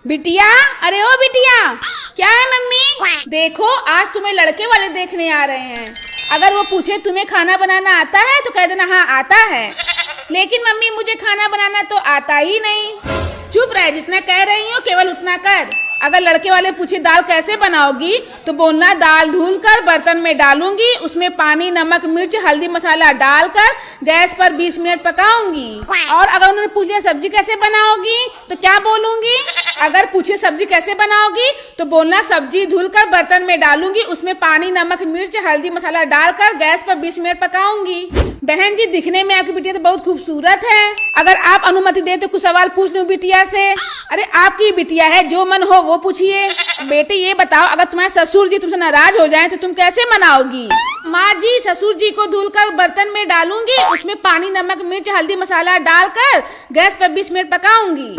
बिटिया, अरे ओ बिटिया, क्या है मम्मी? देखो आज तुम्हें लड़के वाले देखने आ रहे हैं। अगर वो पूछे तुम्हें खाना बनाना आता है तो कह देना हाँ आता है। लेकिन मम्मी मुझे खाना बनाना तो आता ही नहीं। चुप रह, जितना कह रही हो केवल उतना कर। अगर लड़के वाले पूछे दाल कैसे बनाओगी तो बोलना दाल धुल कर बर्तन में डालूंगी, उसमें पानी नमक मिर्च हल्दी मसाला डालकर गैस पर 20 मिनट पकाऊंगी। और अगर उन्होंने पूछे सब्जी कैसे बनाओगी तो क्या बोलूंगी? अगर पूछे सब्जी कैसे बनाओगी तो बोलना सब्जी धुलकर बर्तन में डालूंगी, उसमें पानी नमक मिर्च हल्दी मसाला डालकर गैस पर 20 मिनट पकाऊंगी। बहन जी, दिखने में आपकी बिटिया तो बहुत खूबसूरत है। अगर आप अनुमति दे तो कुछ सवाल पूछ लूं बिटिया से। अरे आपकी बिटिया है, जो मन हो वो पूछिए। बेटे ये बताओ, अगर तुम्हारे ससुर जी तुमसे नाराज हो जाएं तो तुम कैसे मनाओगी? माँ जी, ससुर जी को धुलकर बर्तन में डालूंगी, उसमें पानी नमक मिर्च हल्दी मसाला डालकर गैस पर 20 मिनट पकाऊंगी।